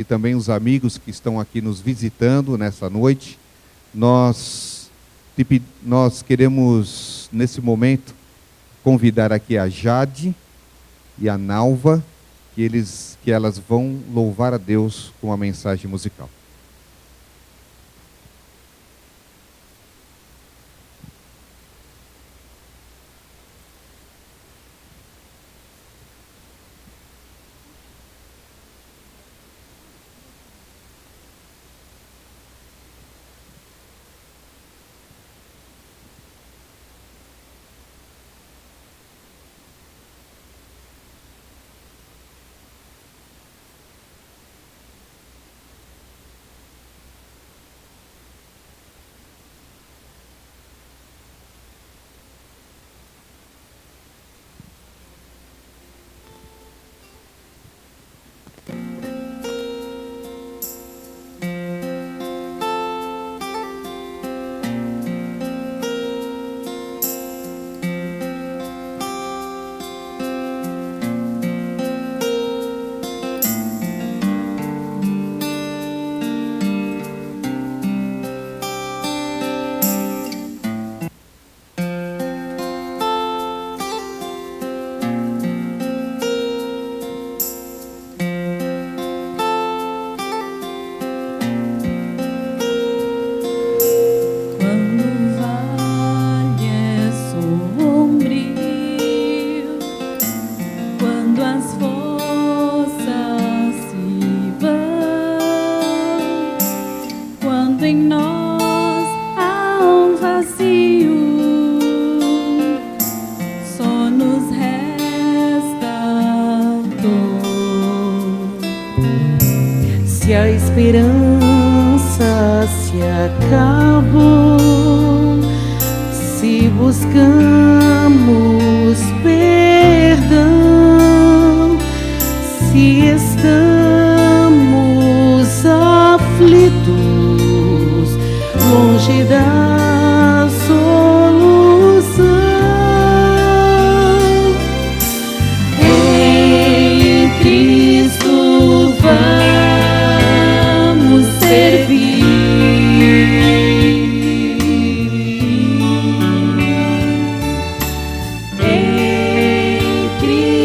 e também os amigos que estão aqui nos visitando nessa noite. Nós queremos, nesse momento, convidar aqui a Jade e a Nalva, que elas vão louvar a Deus com a mensagem musical. Se a esperança se acabou, se buscamos perdão, se estamos aflitos, longe da solução, em Cristo vamos servir. Em Cristo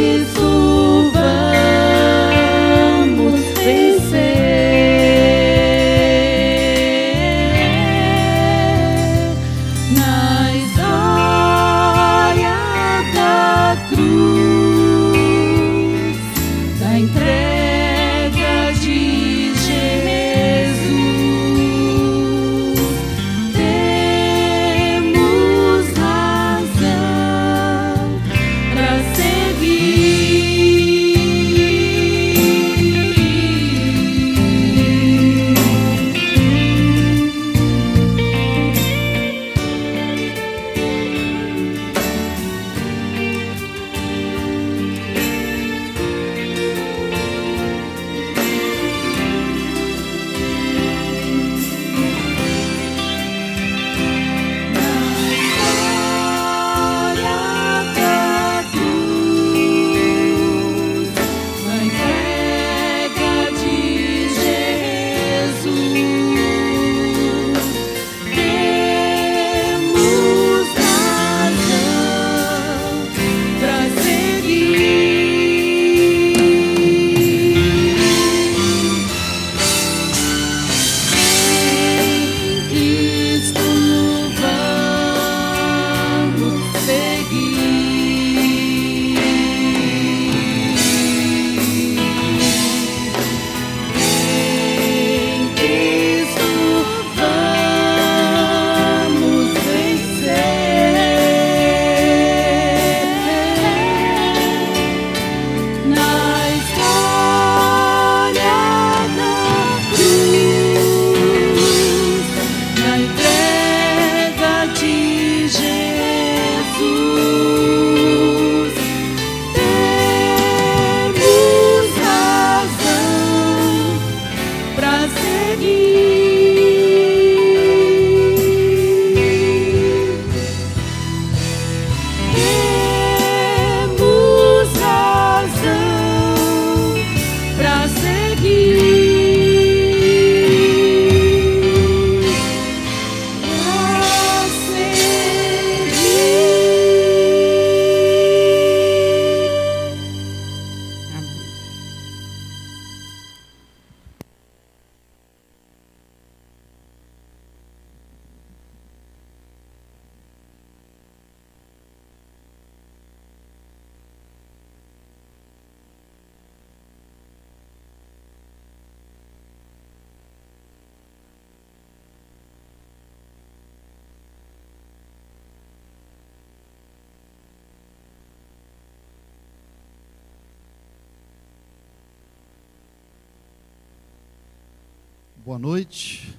Boa noite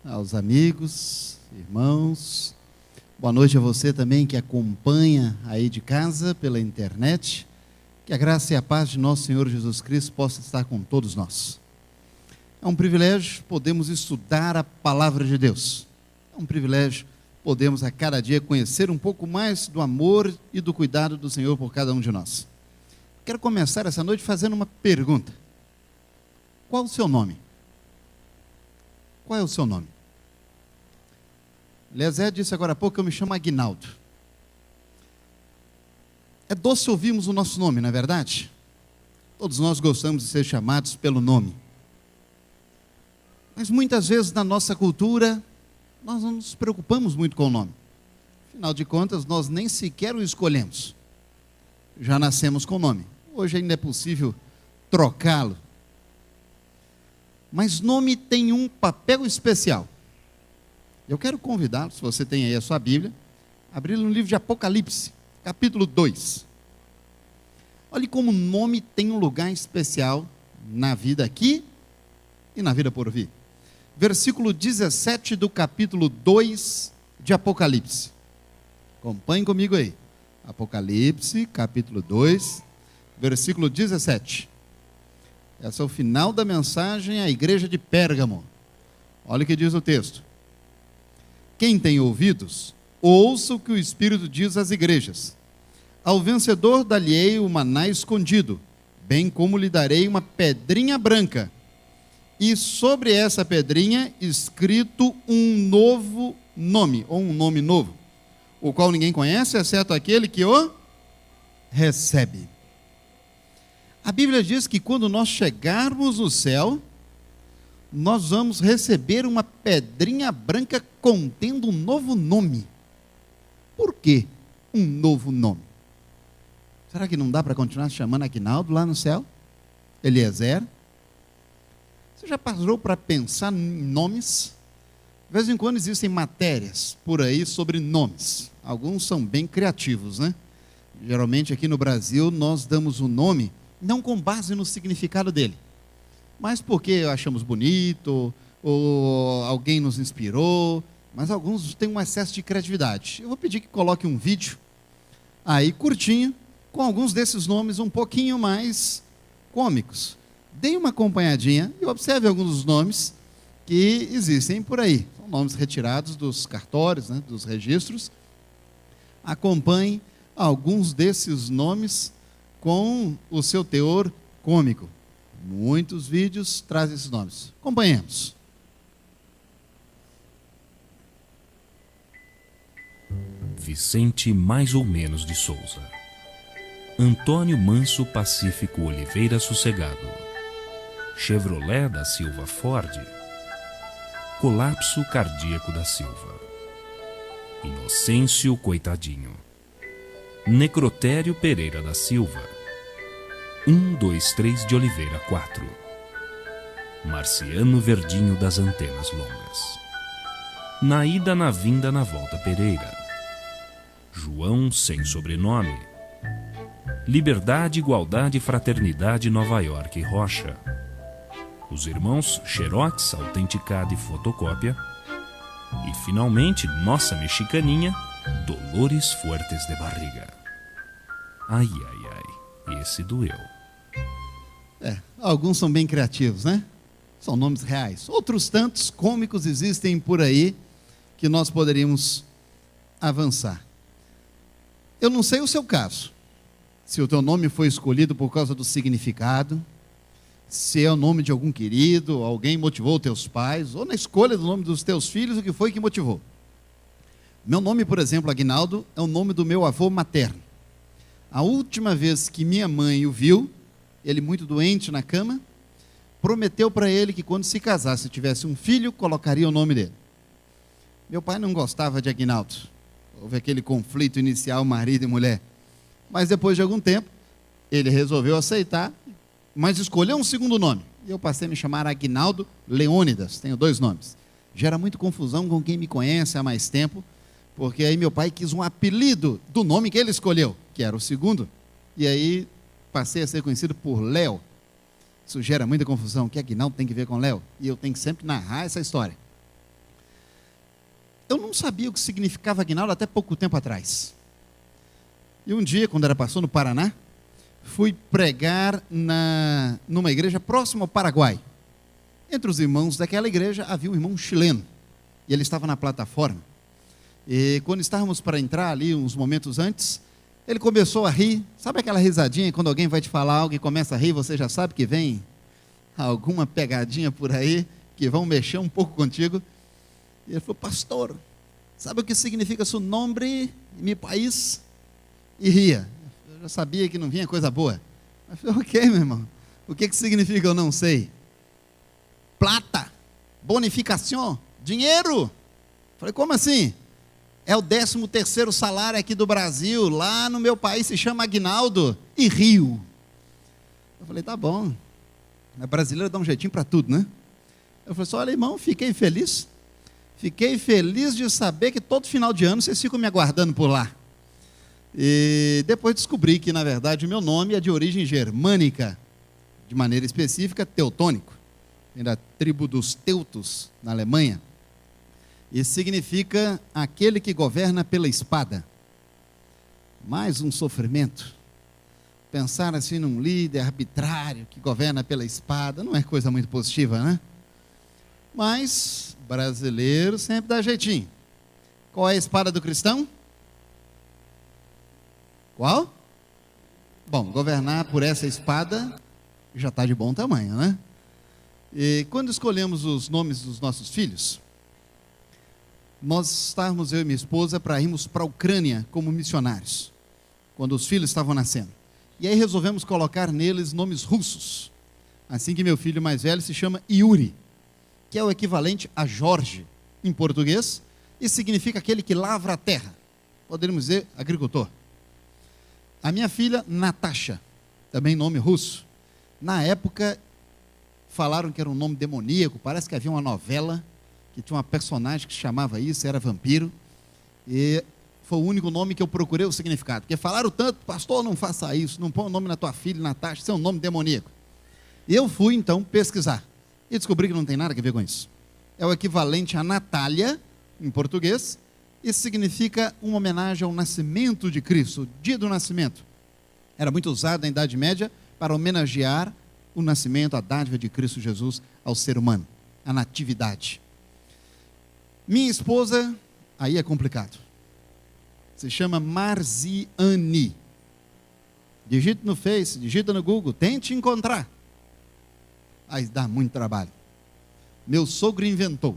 aos amigos, irmãos. Boa noite a você também que acompanha aí de casa pela internet. Que a graça e a paz de nosso Senhor Jesus Cristo possa estar com todos nós. É um privilégio podermos estudar a palavra de Deus. É um privilégio podermos a cada dia conhecer um pouco mais do amor e do cuidado do Senhor por cada um de nós. Quero começar essa noite fazendo uma pergunta. Qual o seu nome? Qual é o seu nome? Eliezer disse agora há pouco que eu me chamo Aguinaldo. É doce ouvirmos o nosso nome, não é verdade? Todos nós gostamos de ser chamados pelo nome. Mas muitas vezes na nossa cultura, nós não nos preocupamos muito com o nome. Afinal de contas, nós nem sequer o escolhemos. Já nascemos com o nome. Hoje ainda é possível trocá-lo. Mas nome tem um papel especial. Eu quero convidá-lo, se você tem aí a sua Bíblia, a abrir no livro de Apocalipse, capítulo 2. Olhe como o nome tem um lugar especial na vida aqui e na vida por vir. Versículo 17 do capítulo 2 de Apocalipse. Acompanhe comigo aí. Apocalipse, capítulo 2, versículo 17. Esse é o final da mensagem à igreja de Pérgamo. Olha o que diz o texto. Quem tem ouvidos, ouça o que o Espírito diz às igrejas. Ao vencedor dar-lhe-ei o maná escondido, bem como lhe darei uma pedrinha branca, e sobre essa pedrinha escrito um novo nome, ou um nome novo, o qual ninguém conhece, exceto aquele que o recebe. A Bíblia diz que quando nós chegarmos no céu, nós vamos receber uma pedrinha branca contendo um novo nome. Por que um novo nome? Será que não dá para continuar se chamando Aguinaldo lá no céu? Eliezer? Você já parou para pensar em nomes? De vez em quando existem matérias por aí sobre nomes. Alguns são bem criativos, né? Geralmente aqui no Brasil nós damos o nome não com base no significado dele, mas porque achamos bonito, ou alguém nos inspirou, mas alguns têm um excesso de criatividade. Eu vou pedir que coloque um vídeo aí curtinho, com alguns desses nomes um pouquinho mais cômicos. Dê uma acompanhadinha e observe alguns dos nomes que existem por aí. São nomes retirados dos cartórios, né, dos registros. Acompanhe alguns desses nomes com o seu teor cômico. Muitos vídeos trazem esses nomes. Acompanhemos. Vicente mais ou menos de Souza. Antônio Manso Pacífico Oliveira Sossegado. Chevrolet da Silva Ford. Colapso cardíaco da Silva. Inocêncio Coitadinho. Necrotério Pereira da Silva. 123 de Oliveira 4. Marciano Verdinho das Antenas Longas. Na ida, na vinda, na volta Pereira. João sem sobrenome. Liberdade, Igualdade, Fraternidade, Nova York e Rocha. Os irmãos Xerox, autenticada e fotocópia. E finalmente, nossa mexicaninha, Dolores Fuertes de Barriga. Ai, ai, ai, esse doeu. Alguns são bem criativos, né? São nomes reais. Outros tantos cômicos existem por aí que nós poderíamos avançar. Eu não sei o seu caso, se o teu nome foi escolhido por causa do significado, se é o nome de algum querido, alguém motivou teus pais, ou na escolha do nome dos teus filhos, o que foi que motivou. Meu nome, por exemplo, Aguinaldo, é o nome do meu avô materno. A última vez que minha mãe o viu, ele muito doente na cama, prometeu para ele que quando se casasse e tivesse um filho, colocaria o nome dele. Meu pai não gostava de Aguinaldo. Houve aquele conflito inicial, marido e mulher. Mas depois de algum tempo, ele resolveu aceitar, mas escolheu um segundo nome. E eu passei a me chamar Aguinaldo Leônidas, tenho 2 nomes. Gera muita confusão com quem me conhece há mais tempo, porque aí meu pai quis um apelido do nome que ele escolheu, que era o segundo, e aí passei a ser conhecido por Léo. Isso gera muita confusão. O que Aguinaldo tem que ver com Léo? E eu tenho que sempre narrar essa história. Eu não sabia o que significava Aguinaldo até pouco tempo atrás. E um dia, quando era pastor no Paraná, fui pregar numa igreja próxima ao Paraguai. Entre os irmãos daquela igreja havia um irmão chileno. E ele estava na plataforma. E quando estávamos para entrar ali, uns momentos antes, ele começou a rir. Sabe aquela risadinha quando alguém vai te falar algo e começa a rir, você já sabe que vem alguma pegadinha por aí, que vão mexer um pouco contigo. E ele falou: pastor, sabe o que significa seu nome em meu país? E ria. Eu já sabia que não vinha coisa boa. Eu falei: ok, meu irmão. O que significa? Eu não sei. Plata, bonificação, dinheiro. Eu falei: como assim? É o 13º salário aqui do Brasil, lá no meu país se chama aguinaldo, e rio. Eu falei: tá bom, a brasileira dá um jeitinho para tudo, né? Eu falei: só olha, irmão, fiquei feliz de saber que todo final de ano vocês ficam me aguardando por lá. E depois descobri que, na verdade, o meu nome é de origem germânica, de maneira específica, teutônico, vem da tribo dos teutos, na Alemanha. E significa aquele que governa pela espada. Mais um sofrimento. Pensar assim num líder arbitrário que governa pela espada não é coisa muito positiva, né? Mas brasileiro sempre dá jeitinho. Qual é a espada do cristão? Qual? Bom, governar por essa espada já está de bom tamanho, né? E quando escolhemos os nomes dos nossos filhos, nós estávamos, eu e minha esposa, para irmos para a Ucrânia como missionários, quando os filhos estavam nascendo. E aí resolvemos colocar neles nomes russos. Assim que meu filho mais velho se chama Yuri, que é o equivalente a Jorge em português, e significa aquele que lavra a terra. Poderíamos dizer agricultor. A minha filha, Natasha, também nome russo. Na época, falaram que era um nome demoníaco, parece que havia uma novela que tinha uma personagem que chamava isso, era vampiro, e foi o único nome que eu procurei o significado, porque falaram tanto: pastor, não faça isso, não põe o nome na tua filha, Natasha, isso é um nome demoníaco. E eu fui então pesquisar, e descobri que não tem nada a ver com isso. É o equivalente a Natália, em português, e significa uma homenagem ao nascimento de Cristo, o dia do nascimento. Era muito usado na Idade Média para homenagear o nascimento, a dádiva de Cristo Jesus ao ser humano, a natividade. Minha esposa, aí é complicado, se chama Marziane. Digita no Face, digita no Google, tente encontrar. Aí dá muito trabalho. Meu sogro inventou.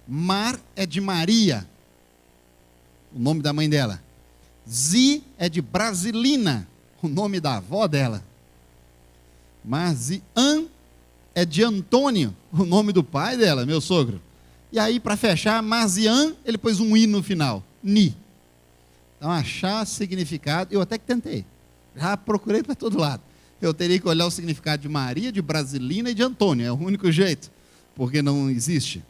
Mar é de Maria, o nome da mãe dela. Zi é de Brasilina, o nome da avó dela. Marzian é de Antônio, o nome do pai dela, meu sogro. E aí, para fechar, Marzian, ele pôs um i no final, Ni. Então, achar significado, eu até que tentei, já procurei para todo lado. Eu teria que olhar o significado de Maria, de Brasilina e de Antônio, é o único jeito, porque não existe.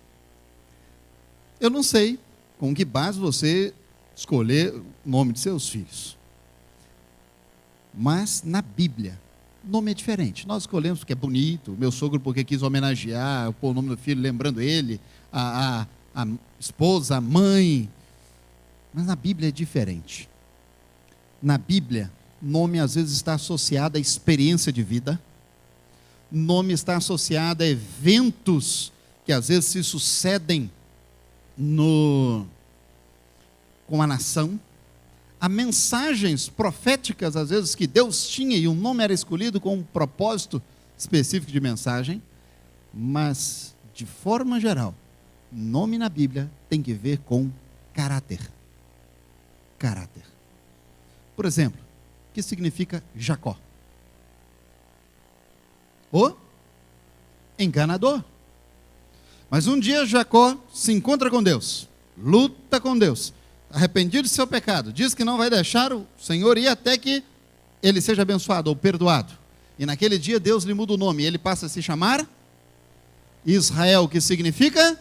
Eu não sei com que base você escolher o nome de seus filhos. Mas, na Bíblia, o nome é diferente. Nós escolhemos porque é bonito, meu sogro porque quis homenagear, pôr o nome do filho lembrando ele, a esposa, a mãe. Mas na Bíblia é diferente. Na Bíblia, nome às vezes está associado à experiência de vida, nome está associado a eventos que às vezes se sucedem com a nação, a mensagens proféticas às vezes que Deus tinha e o nome era escolhido com um propósito específico de mensagem, mas de forma geral, nome na Bíblia tem que ver com caráter. Caráter. Por exemplo, o que significa Jacó? O enganador. Mas um dia Jacó se encontra com Deus, luta com Deus, arrependido de seu pecado, diz que não vai deixar o Senhor ir até que ele seja abençoado ou perdoado. E naquele dia Deus lhe muda o nome, e ele passa a se chamar Israel, que significa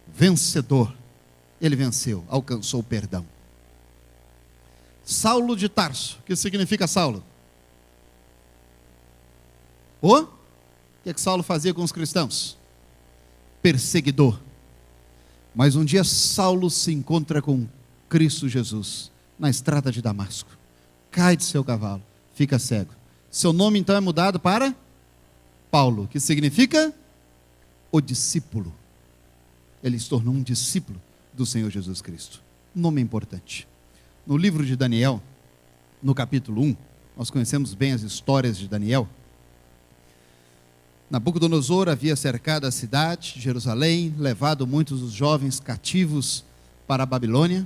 vencedor. Ele venceu, alcançou o perdão. Saulo de Tarso, que significa Saulo? O que Saulo fazia com os cristãos? Perseguidor. Mas um dia Saulo se encontra com Cristo Jesus na estrada de Damasco. Cai de seu cavalo, fica cego. Seu nome então é mudado para Paulo, que significa o discípulo. Ele se tornou um discípulo do Senhor Jesus Cristo. Nome importante. No livro de Daniel, no capítulo 1, nós conhecemos bem as histórias de Daniel. Nabucodonosor havia cercado a cidade de Jerusalém, levado muitos dos jovens cativos para a Babilônia.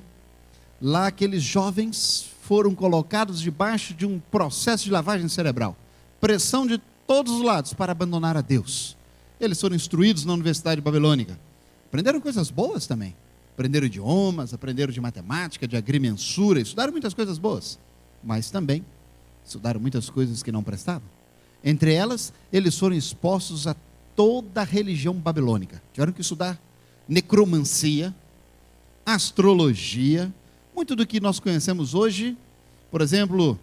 Lá aqueles jovens foram colocados debaixo de um processo de lavagem cerebral. Pressão de todos os lados para abandonar a Deus. Eles foram instruídos na Universidade Babilônica. Aprenderam coisas boas também. Aprenderam idiomas, aprenderam de matemática, de agrimensura, estudaram muitas coisas boas. Mas também estudaram muitas coisas que não prestavam. Entre elas, eles foram expostos a toda a religião babilônica. Tiveram que estudar necromancia, astrologia, muito do que nós conhecemos hoje, por exemplo,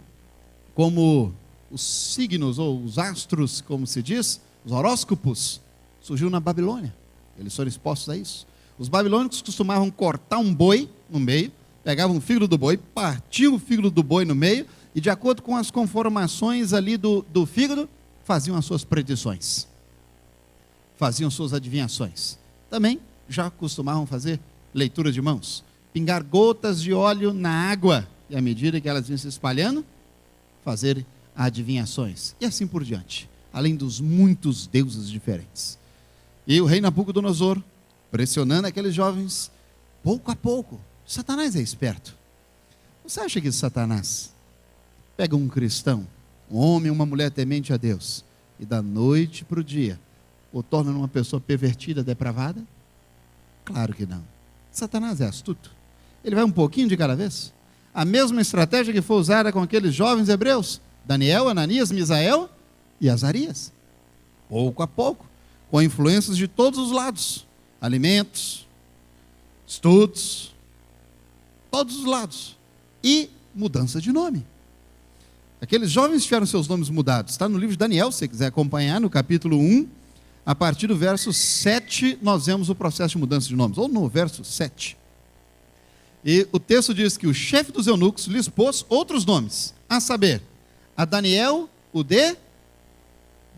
como os signos ou os astros, como se diz, os horóscopos, surgiu na Babilônia. Eles foram expostos a isso. Os babilônicos costumavam cortar um boi no meio, pegavam o fígado do boi, partiam o fígado do boi no meio, e de acordo com as conformações ali do fígado, faziam as suas predições, faziam suas adivinhações. Também já costumavam fazer leitura de mãos, pingar gotas de óleo na água, e à medida que elas iam se espalhando, fazer adivinhações, e assim por diante, além dos muitos deuses diferentes. E o rei Nabucodonosor, pressionando aqueles jovens, pouco a pouco. Satanás é esperto. Você acha que Satanás pega um cristão, um homem, uma mulher temente a Deus, e da noite para o dia o torna uma pessoa pervertida, depravada? Claro que não. Satanás é astuto. Ele vai um pouquinho de cada vez. A mesma estratégia que foi usada com aqueles jovens hebreus, Daniel, Ananias, Misael e Azarias. Pouco a pouco, com influências de todos os lados. Alimentos, estudos, todos os lados. E mudança de nome. Aqueles jovens tiveram seus nomes mudados. Está no livro de Daniel, se você quiser acompanhar, no capítulo 1, a partir do verso 7, nós vemos o processo de mudança de nomes, ou no verso 7. E o texto diz que o chefe dos eunucos lhes pôs outros nomes, a saber, a Daniel, o de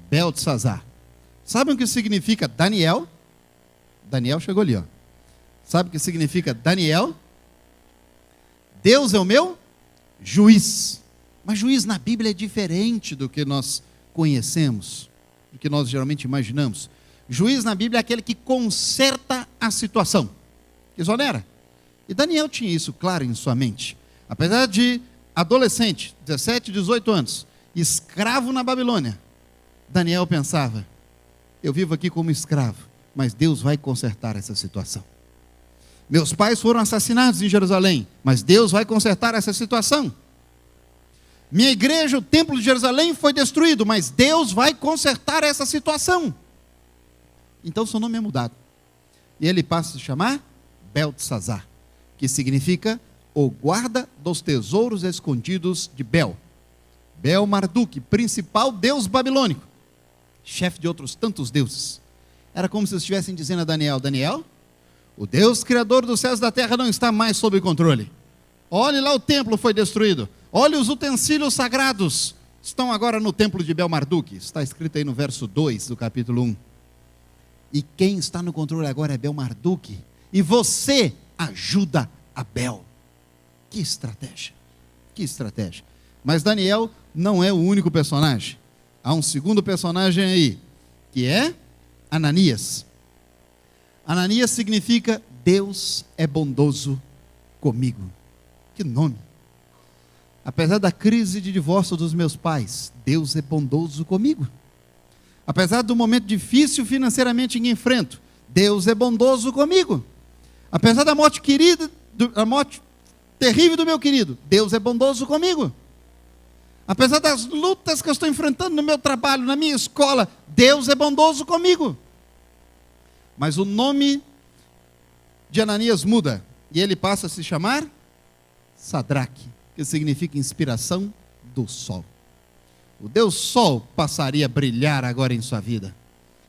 Beltesazar. Sabem o que significa Daniel? Daniel chegou ali, ó. Sabe o que significa Daniel? Deus é o meu juiz. Mas juiz na Bíblia é diferente do que nós conhecemos, do que nós geralmente imaginamos. Juiz na Bíblia é aquele que conserta a situação, que exonera. E Daniel tinha isso claro em sua mente. Apesar de adolescente, 17, 18 anos, escravo na Babilônia, Daniel pensava, eu vivo aqui como escravo, mas Deus vai consertar essa situação. Meus pais foram assassinados em Jerusalém, mas Deus vai consertar essa situação. Minha igreja, o templo de Jerusalém foi destruído, mas Deus vai consertar essa situação. Então seu nome é mudado. E ele passa a se chamar Beltesazar, que significa o guarda dos tesouros escondidos de Bel. Bel Marduk, principal deus babilônico, chefe de outros tantos deuses. Era como se estivessem dizendo a Daniel, Daniel, o Deus criador dos céus e da terra não está mais sob controle. Olhe lá, o templo foi destruído. Olhe, os utensílios sagrados estão agora no templo de Bel Marduk. Está escrito aí no verso 2 do capítulo 1. E quem está no controle agora é Bel Marduk. E você ajuda a Bel. Que estratégia. Que estratégia. Mas Daniel não é o único personagem. Há um segundo personagem aí, que é Ananias. Ananias significa Deus é bondoso comigo. Que nome. Apesar da crise de divórcio dos meus pais, Deus é bondoso comigo. Apesar do momento difícil financeiramente que enfrento, Deus é bondoso comigo. Apesar da morte querida, da morte terrível do meu querido, Deus é bondoso comigo. Apesar das lutas que eu estou enfrentando no meu trabalho, na minha escola, Deus é bondoso comigo. Mas o nome de Ananias muda, e ele passa a se chamar Sadraque, que significa inspiração do sol. O Deus Sol passaria a brilhar agora em sua vida.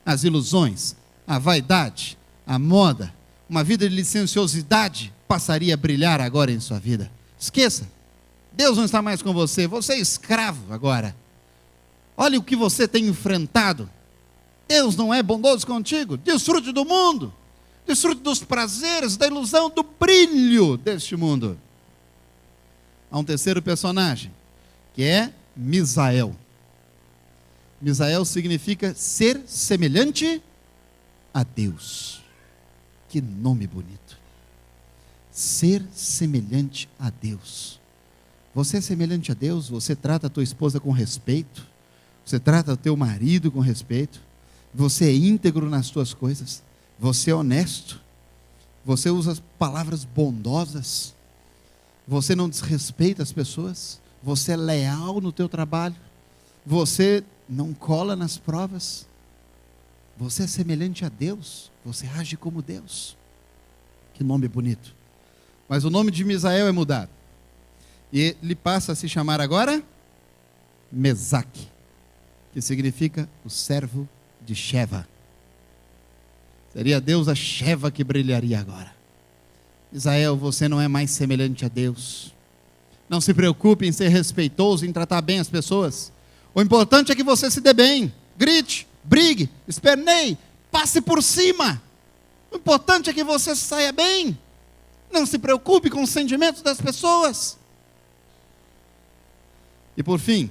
As ilusões, a vaidade, a moda, uma vida de licenciosidade passaria a brilhar agora em sua vida. Esqueça, Deus não está mais com você, você é escravo agora. Olha o que você tem enfrentado. Deus não é bondoso contigo. Desfrute do mundo, desfrute dos prazeres, da ilusão, do brilho deste mundo. Há um terceiro personagem, que é Misael. Misael significa ser semelhante a Deus. Que nome bonito. Ser semelhante a Deus. Você é semelhante a Deus? Você trata a tua esposa com respeito? Você trata o teu marido com respeito? Você é íntegro nas tuas coisas? Você é honesto? Você usa palavras bondosas? Você não desrespeita as pessoas? Você é leal no teu trabalho? Você não cola nas provas? Você é semelhante a Deus? Você age como Deus? Que nome bonito. Mas o nome de Misael é mudado. E ele passa a se chamar agora Mesaque, que significa o servo de Sheva. Seria a deusa Sheva que brilharia agora. Misael, você não é mais semelhante a Deus. Não se preocupe em ser respeitoso, em tratar bem as pessoas. O importante é que você se dê bem. Grite, brigue, esperneie, passe por cima. O importante é que você saia bem. Não se preocupe com os sentimentos das pessoas. E por fim,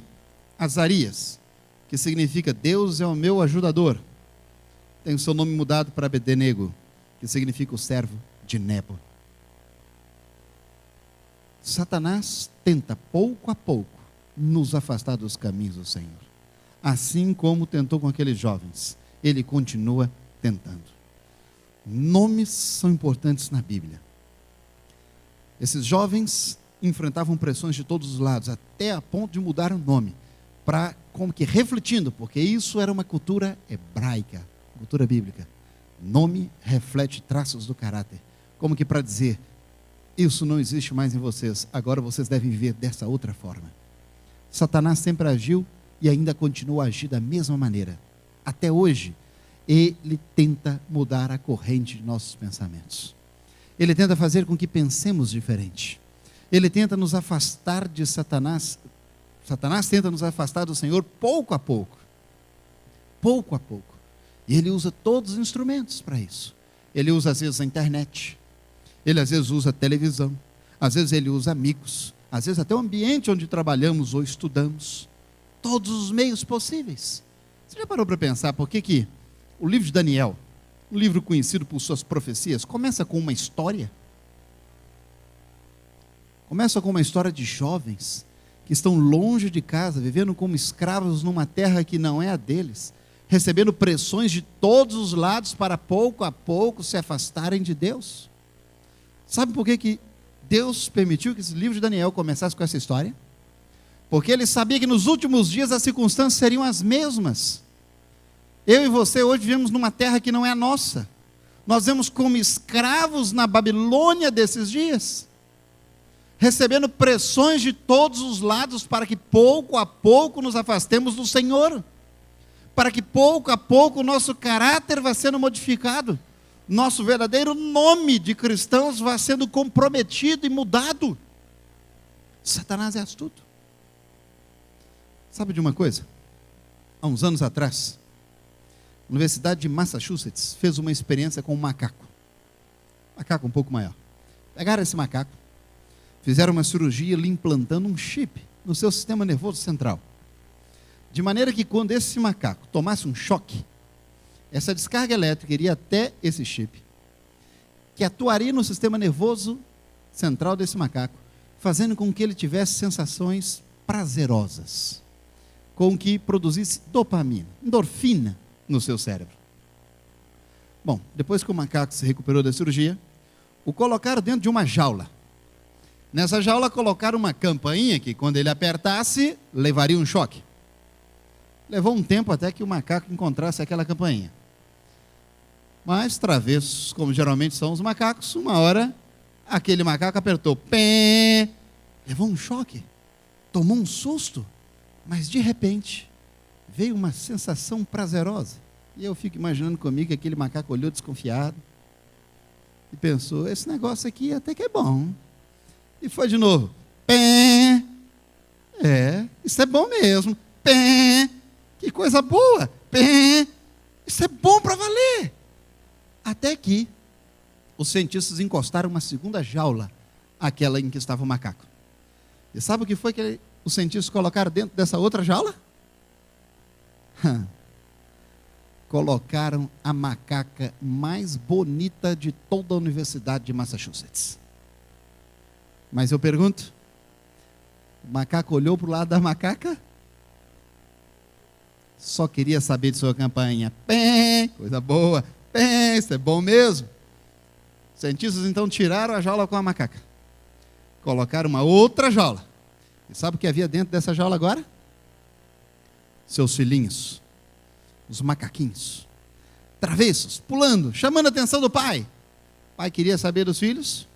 Azarias, que significa Deus é o meu ajudador, tem o seu nome mudado para Abednego, que significa o servo de Nebo. Satanás tenta pouco a pouco nos afastar dos caminhos do Senhor. Assim como tentou com aqueles jovens, ele continua tentando. Nomes são importantes na Bíblia. Esses jovens enfrentavam pressões de todos os lados, até a ponto de mudar o nome, para como que refletindo, porque isso era uma cultura hebraica, cultura bíblica. Nome reflete traços do caráter, como que para dizer, isso não existe mais em vocês, agora vocês devem viver dessa outra forma. Satanás sempre agiu e ainda continua a agir da mesma maneira. Até hoje, ele tenta mudar a corrente de nossos pensamentos. Ele tenta fazer com que pensemos diferente. Ele tenta nos afastar de Satanás. Satanás tenta nos afastar do Senhor pouco a pouco. Pouco a pouco. E ele usa todos os instrumentos para isso. Ele usa às vezes a internet. Ele às vezes usa a televisão. Às vezes ele usa amigos. Às vezes até o ambiente onde trabalhamos ou estudamos. Todos os meios possíveis. Você já parou para pensar por que o livro de Daniel, um livro conhecido por suas profecias, começa com uma história? Começa com uma história de jovens que estão longe de casa, vivendo como escravos numa terra que não é a deles, recebendo pressões de todos os lados para pouco a pouco se afastarem de Deus. Sabe por que Deus permitiu que esse livro de Daniel começasse com essa história? Porque ele sabia que nos últimos dias as circunstâncias seriam as mesmas. Eu e você hoje vivemos numa terra que não é a nossa. Nós vivemos como escravos na Babilônia desses dias, recebendo pressões de todos os lados para que pouco a pouco nos afastemos do Senhor, para que pouco a pouco o nosso caráter vá sendo modificado, nosso verdadeiro nome de cristãos vá sendo comprometido e mudado. Satanás é astuto. Sabe de uma coisa? Há uns anos atrás, a Universidade de Massachusetts fez uma experiência com um macaco um pouco maior. Pegaram esse macaco, fizeram uma cirurgia lhe implantando um chip no seu sistema nervoso central, de maneira que quando esse macaco tomasse um choque, essa descarga elétrica iria até esse chip, que atuaria no sistema nervoso central desse macaco, fazendo com que ele tivesse sensações prazerosas, com que produzisse dopamina, endorfina no seu cérebro. Bom, depois que o macaco se recuperou da cirurgia, o colocaram dentro de uma jaula. Nessa jaula colocaram uma campainha que, quando ele apertasse, levaria um choque. Levou um tempo até que o macaco encontrasse aquela campainha. Mas, travessos, como geralmente são os macacos, uma hora, aquele macaco apertou. Pé! Levou um choque. Tomou um susto. Mas de repente, veio uma sensação prazerosa. E eu fico imaginando comigo que aquele macaco olhou desconfiado e pensou, esse negócio aqui até que é bom. E foi de novo. Pé. Isso é bom mesmo. Pé. Que coisa boa. Pé. Isso é bom para valer. Até que os cientistas encostaram uma segunda jaula, aquela em que estava o macaco. E sabe o que foi que os cientistas colocaram dentro dessa outra jaula? Colocaram a macaca mais bonita de toda a Universidade de Massachusetts. Mas eu pergunto, o macaco olhou para o lado da macaca, só queria saber de sua campainha. Pé, coisa boa. Pé, isso é bom mesmo. Os cientistas então tiraram a jaula com a macaca. Colocaram uma outra jaula. E sabe o que havia dentro dessa jaula agora? Seus filhinhos. Os macaquinhos. Travessos, pulando, chamando a atenção do pai. O pai queria saber dos filhos.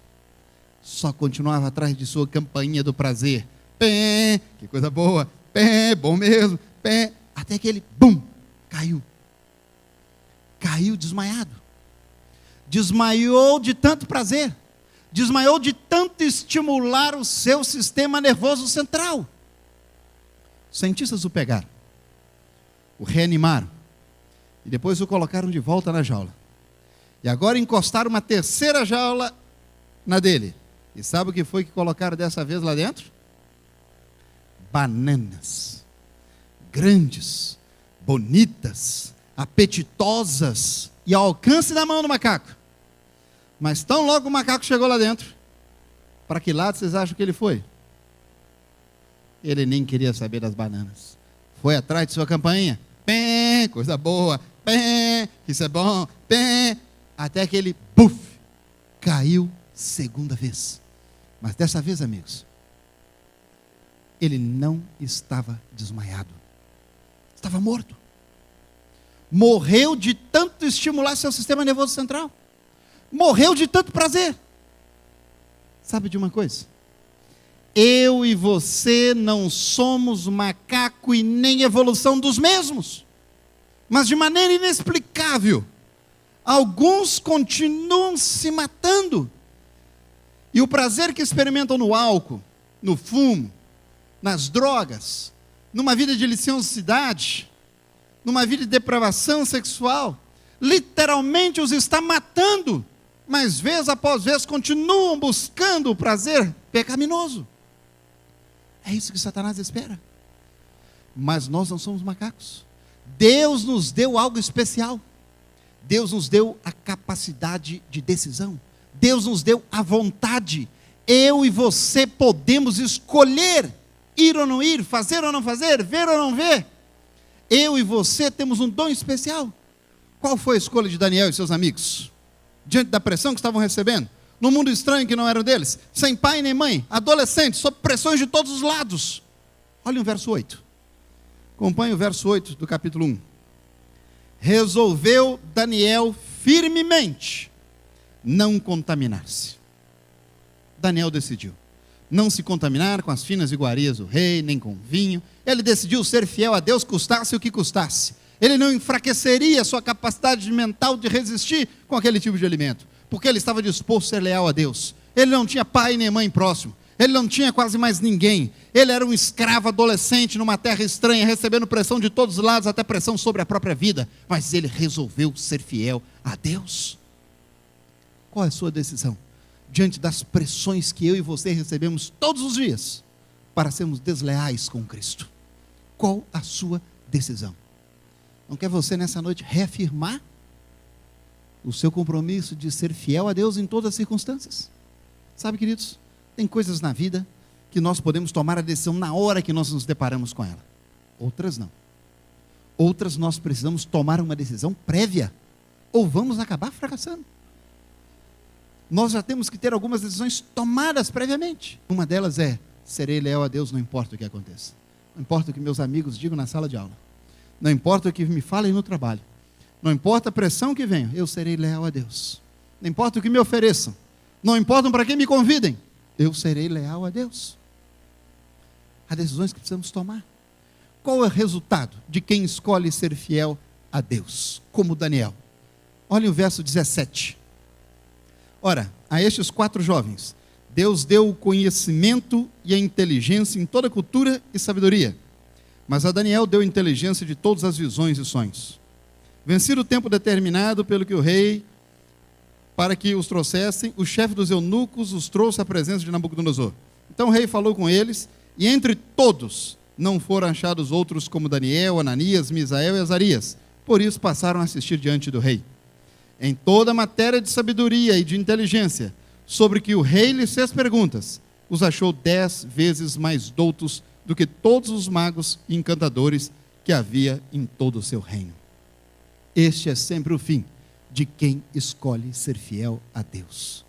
Só continuava atrás de sua campainha do prazer. Pé, que coisa boa. Pé, bom mesmo. Pé. Até que ele, bum, caiu. Caiu desmaiado. Desmaiou de tanto prazer. Desmaiou de tanto estimular o seu sistema nervoso central. Os cientistas o pegaram. O reanimaram. E depois o colocaram de volta na jaula. E agora encostaram uma terceira jaula na dele. E sabe o que foi que colocaram dessa vez lá dentro? Bananas. Grandes, bonitas, apetitosas e ao alcance da mão do macaco. Mas tão logo o macaco chegou lá dentro, para que lado vocês acham que ele foi? Ele nem queria saber das bananas. Foi atrás de sua campainha. Pé, coisa boa. Pé, isso é bom. Pé, até que ele, buf, caiu segunda vez. Mas dessa vez, amigos, ele não estava desmaiado. Estava morto. Morreu de tanto estimular seu sistema nervoso central. Morreu de tanto prazer. Sabe de uma coisa? Eu e você não somos macaco e nem evolução dos mesmos. Mas de maneira inexplicável, alguns continuam se matando. E o prazer que experimentam no álcool, no fumo, nas drogas, numa vida de licenciosidade, numa vida de depravação sexual, literalmente os está matando, mas vez após vez continuam buscando o prazer pecaminoso. É isso que Satanás espera. Mas nós não somos macacos. Deus nos deu algo especial. Deus nos deu a capacidade de decisão. Deus nos deu a vontade. Eu e você podemos escolher ir ou não ir, fazer ou não fazer, ver ou não ver. Eu e você temos um dom especial. Qual foi a escolha de Daniel e seus amigos? Diante da pressão que estavam recebendo, num mundo estranho que não era deles, sem pai nem mãe, adolescentes, sob pressões de todos os lados. Olha o verso 8. Acompanhe o verso 8 do capítulo 1. Resolveu Daniel firmemente não contaminar-se. Daniel decidiu não se contaminar com as finas iguarias do rei, nem com vinho. Ele decidiu ser fiel a Deus, custasse o que custasse. Ele não enfraqueceria a sua capacidade mental de resistir com aquele tipo de alimento, porque ele estava disposto a ser leal a Deus. Ele não tinha pai nem mãe próximo. Ele não tinha quase mais ninguém. Ele era um escravo adolescente numa terra estranha, recebendo pressão de todos os lados, até pressão sobre a própria vida. Mas ele resolveu ser fiel a Deus. Qual é a sua decisão? Diante das pressões que eu e você recebemos todos os dias, para sermos desleais com Cristo. Qual a sua decisão? Não quer você nessa noite reafirmar o seu compromisso de ser fiel a Deus em todas as circunstâncias? Sabe, queridos, tem coisas na vida que nós podemos tomar a decisão na hora que nós nos deparamos com ela. Outras não. Outras nós precisamos tomar uma decisão prévia, ou vamos acabar fracassando. Nós já temos que ter algumas decisões tomadas previamente. Uma delas é, serei leal a Deus, não importa o que aconteça. Não importa o que meus amigos digam na sala de aula. Não importa o que me falem no trabalho. Não importa a pressão que venha, eu serei leal a Deus. Não importa o que me ofereçam. Não importa para quem me convidem, eu serei leal a Deus. Há decisões que precisamos tomar. qual é o resultado de quem escolhe ser fiel a Deus, como Daniel? Olha o verso 17. Ora, a estes 4 jovens, Deus deu o conhecimento e a inteligência em toda cultura e sabedoria. Mas a Daniel deu inteligência de todas as visões e sonhos. Vencido o tempo determinado pelo que o rei, para que os trouxessem, o chefe dos eunucos os trouxe à presença de Nabucodonosor. Então o rei falou com eles, e entre todos não foram achados outros como Daniel, Ananias, Misael e Azarias. Por isso passaram a assistir diante do rei. Em toda a matéria de sabedoria e de inteligência, sobre que o rei lhes fez perguntas, os achou 10 vezes mais doutos do que todos os magos e encantadores que havia em todo o seu reino. Este é sempre o fim de quem escolhe ser fiel a Deus.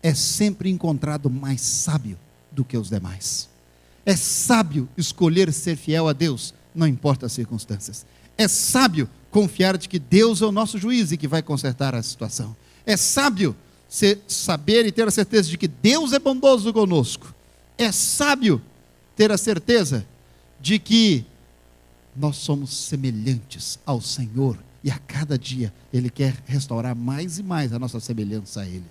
É sempre encontrado mais sábio do que os demais. É sábio escolher ser fiel a Deus, não importa as circunstâncias. É sábio confiar de que Deus é o nosso juiz e que vai consertar a situação. É sábio saber e ter a certeza de que Deus é bondoso conosco. É sábio ter a certeza de que nós somos semelhantes ao Senhor e a cada dia Ele quer restaurar mais e mais a nossa semelhança a Ele.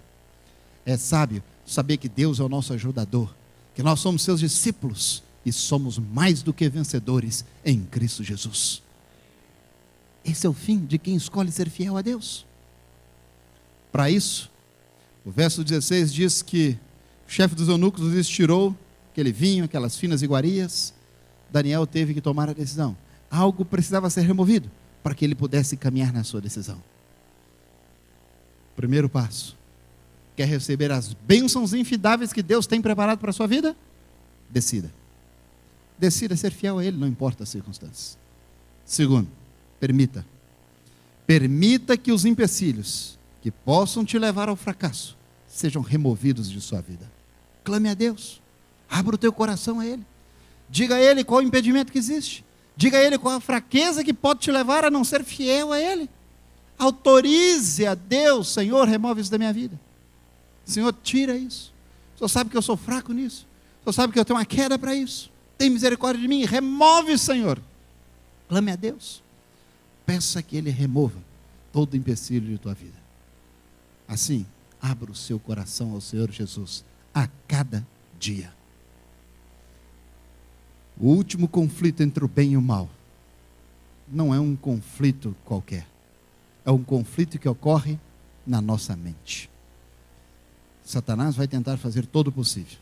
É sábio saber que Deus é o nosso ajudador, que nós somos seus discípulos e somos mais do que vencedores em Cristo Jesus. Esse é o fim de quem escolhe ser fiel a Deus. Para isso, o verso 16 diz que o chefe dos eunucos lhes tirou aquele vinho, aquelas finas iguarias. Daniel teve que tomar a decisão. Algo precisava ser removido para que ele pudesse caminhar na sua decisão. Primeiro passo. Quer receber as bênçãos infindáveis que Deus tem preparado para a sua vida? Decida. Decida ser fiel a Ele, não importa as circunstâncias. Segundo, permita. Permita que os empecilhos que possam te levar ao fracasso sejam removidos de sua vida. Clame a Deus. Abra o teu coração a Ele. Diga a Ele qual o impedimento que existe. Diga a Ele qual a fraqueza que pode te levar a não ser fiel a Ele. Autorize a Deus, Senhor, remove isso da minha vida. Senhor, tira isso. O Senhor sabe que eu sou fraco nisso. O Senhor sabe que eu tenho uma queda para isso. Tem misericórdia de mim. Remove, Senhor. Clame a Deus. Peça que Ele remova todo empecilho de tua vida. Assim, abra o seu coração ao Senhor Jesus a cada dia. O último conflito entre o bem e o mal não é um conflito qualquer. É um conflito que ocorre na nossa mente. Satanás vai tentar fazer todo o possível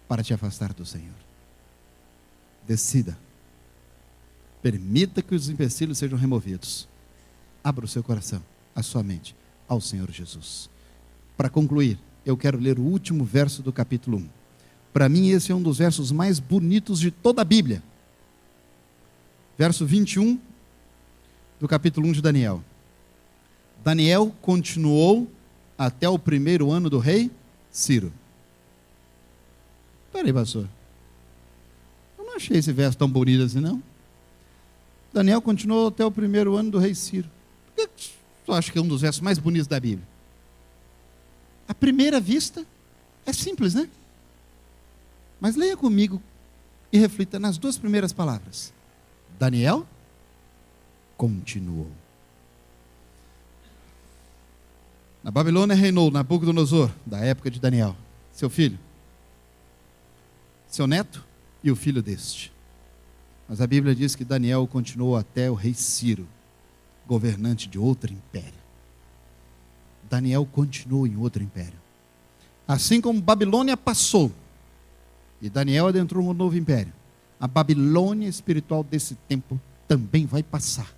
para te afastar do Senhor. Decida. Permita que os empecilhos sejam removidos. Abra o seu coração, a sua mente, ao Senhor Jesus. Para concluir, eu quero ler o último verso do capítulo 1. Para mim, esse é um dos versos mais bonitos de toda a Bíblia. Verso 21 do capítulo 1 de Daniel. Daniel continuou até o 1º ano do rei Ciro. Espera aí, pastor. Eu não achei esse verso tão bonito assim, não. Daniel continuou até o 1º ano do rei Ciro. Por que tu acha que é um dos versos mais bonitos da Bíblia? À primeira vista, é simples, né? Mas leia comigo e reflita nas 2 primeiras palavras. Daniel continuou. Na Babilônia reinou Nabucodonosor, da época de Daniel, seu filho, seu neto e o filho deste. Mas a Bíblia diz que Daniel continuou até o rei Ciro, governante de outro império. Daniel continuou em outro império. Assim como Babilônia passou, e Daniel adentrou um novo império, a Babilônia espiritual desse tempo também vai passar.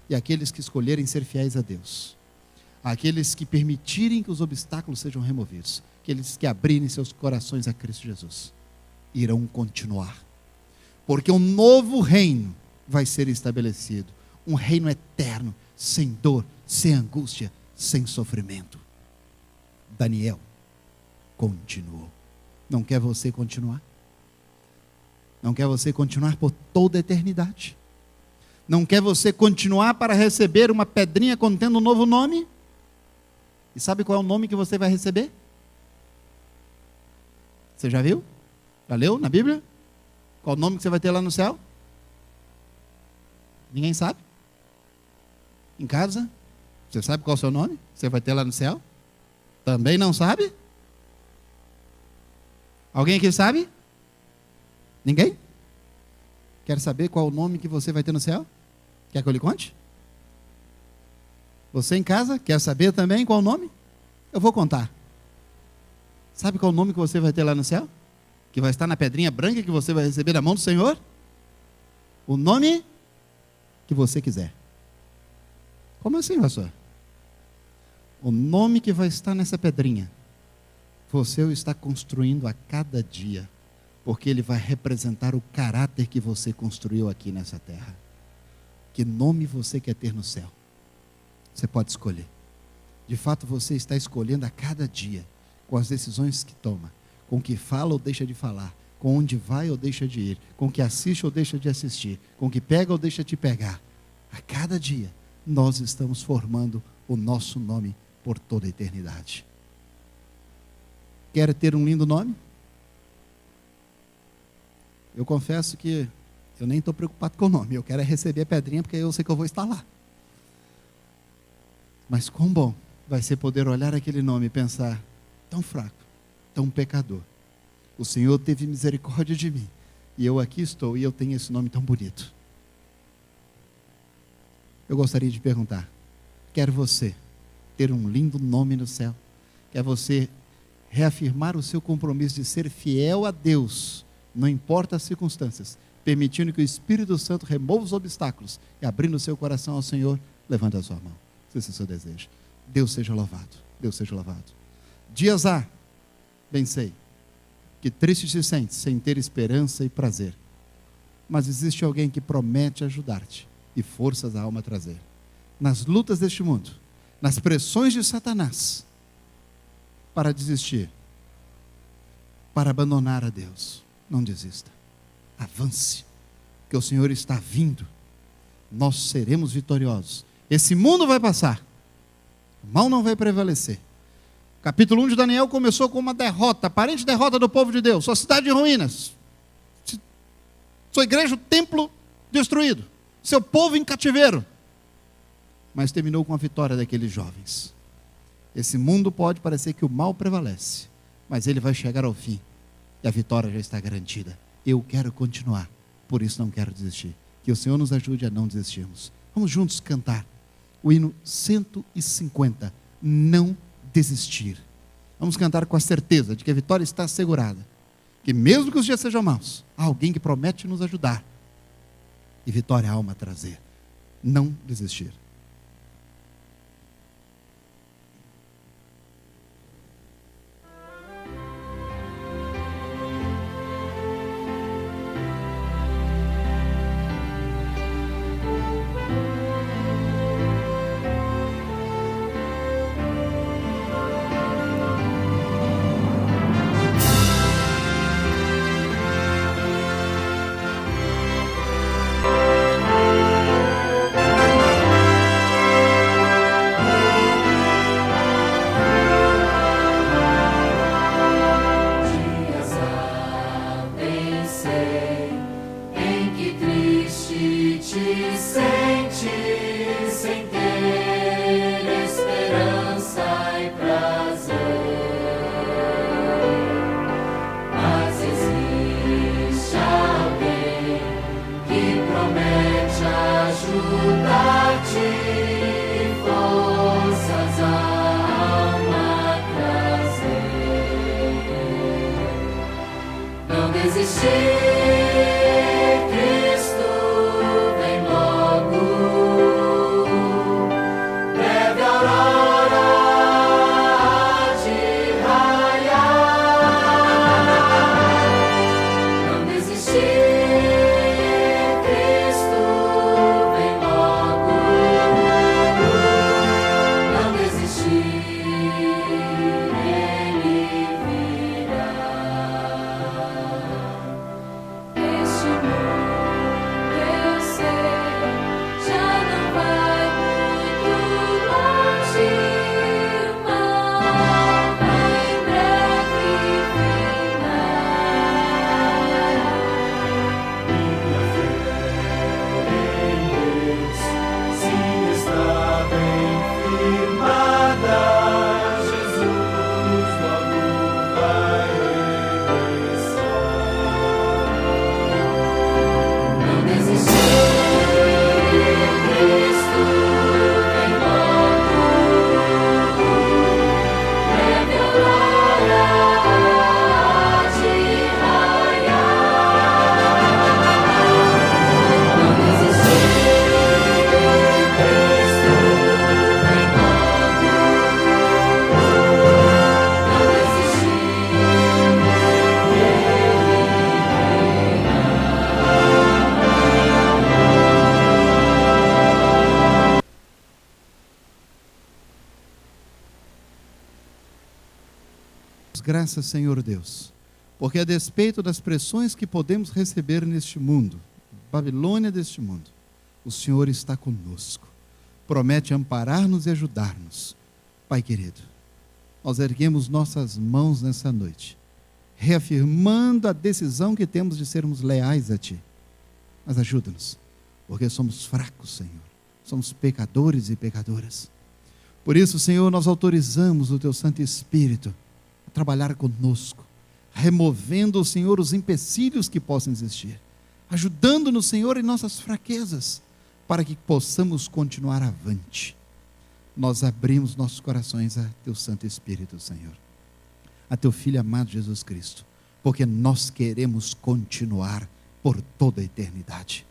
E aqueles que escolherem ser fiéis a Deus, aqueles que permitirem que os obstáculos sejam removidos, aqueles que abrirem seus corações a Cristo Jesus, irão continuar. Porque um novo reino vai ser estabelecido. Um reino eterno, sem dor, sem angústia, sem sofrimento. Daniel continuou. Não quer você continuar? Não quer você continuar por toda a eternidade? Não quer você continuar para receber uma pedrinha contendo um novo nome? E sabe qual é o nome que você vai receber? Você já viu? Já leu na Bíblia? Qual o nome que você vai ter lá no céu? Ninguém sabe? Em casa? Você sabe qual é o seu nome? Você vai ter lá no céu? Também não sabe? Alguém aqui sabe? Ninguém? Quer saber qual o nome que você vai ter no céu? Quer que eu lhe conte? Você em casa quer saber também qual o nome? Eu vou contar. Sabe qual o nome que você vai ter lá no céu? Que vai estar na pedrinha branca que você vai receber da mão do Senhor? O nome que você quiser. Como assim, pastor? O nome que vai estar nessa pedrinha, você o está construindo a cada dia, porque ele vai representar o caráter que você construiu aqui nessa terra. Que nome você quer ter no céu? Você pode escolher. De fato, você está escolhendo a cada dia, com as decisões que toma, com o que fala ou deixa de falar, com onde vai ou deixa de ir, com o que assiste ou deixa de assistir, com o que pega ou deixa de pegar. A cada dia, nós estamos formando o nosso nome por toda a eternidade. Quer ter um lindo nome? Eu confesso que eu nem estou preocupado com o nome, eu quero é receber a pedrinha, porque eu sei que eu vou estar lá. Mas quão bom vai ser poder olhar aquele nome e pensar, tão fraco, tão pecador. O Senhor teve misericórdia de mim, e eu aqui estou, e eu tenho esse nome tão bonito. Eu gostaria de perguntar, quer você ter um lindo nome no céu? Quer você reafirmar o seu compromisso de ser fiel a Deus, não importa as circunstâncias, permitindo que o Espírito Santo remova os obstáculos e abrindo o seu coração ao Senhor? Levanta a sua mão, se esse é o seu desejo. Deus seja louvado, Deus seja louvado. Dias há, bem sei, que triste se sente sem ter esperança e prazer, mas existe alguém que promete ajudar-te e forças a alma trazer. Nas lutas deste mundo, nas pressões de Satanás, para desistir, para abandonar a Deus, não desista, avance, que o Senhor está vindo, nós seremos vitoriosos. Esse mundo vai passar, o mal não vai prevalecer. Capítulo 1 de Daniel começou com uma derrota, aparente derrota do povo de Deus, sua cidade em ruínas, sua igreja, o templo destruído, seu povo em cativeiro, mas terminou com a vitória daqueles jovens. Esse mundo pode parecer que o mal prevalece, mas ele vai chegar ao fim, e a vitória já está garantida. Eu quero continuar, por isso não quero desistir. Que o Senhor nos ajude a não desistirmos. Vamos juntos cantar o hino 150, não desistir. Vamos cantar com a certeza de que a vitória está assegurada, que mesmo que os dias sejam maus, há alguém que promete nos ajudar, e vitória à alma trazer. Não desistir. Graças, Senhor Deus, porque a despeito das pressões que podemos receber neste mundo, Babilônia deste mundo, o Senhor está conosco, promete amparar-nos e ajudar-nos. Pai querido, nós erguemos nossas mãos nessa noite, reafirmando a decisão que temos de sermos leais a Ti. Mas ajuda-nos, porque somos fracos, Senhor, somos pecadores e pecadoras. Por isso, Senhor, nós autorizamos o Teu Santo Espírito a trabalhar conosco, removendo, Senhor, os empecilhos que possam existir, ajudando-nos, Senhor, em nossas fraquezas, para que possamos continuar avante. Nós abrimos nossos corações a Teu Santo Espírito, Senhor, a Teu Filho amado Jesus Cristo, porque nós queremos continuar por toda a eternidade.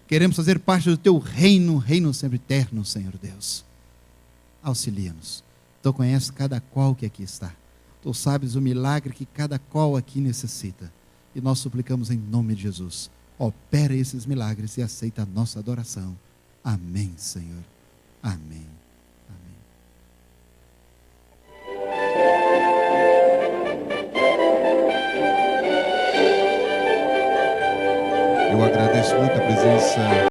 Queremos fazer parte do Teu reino, reino sempre eterno, Senhor Deus. Auxilia-nos. Tu conheces cada qual que aqui está. Tu sabes o milagre que cada qual aqui necessita. E nós suplicamos em nome de Jesus. Opera esses milagres e aceita a nossa adoração. Amém, Senhor. Amém. Eu agradeço muito a presença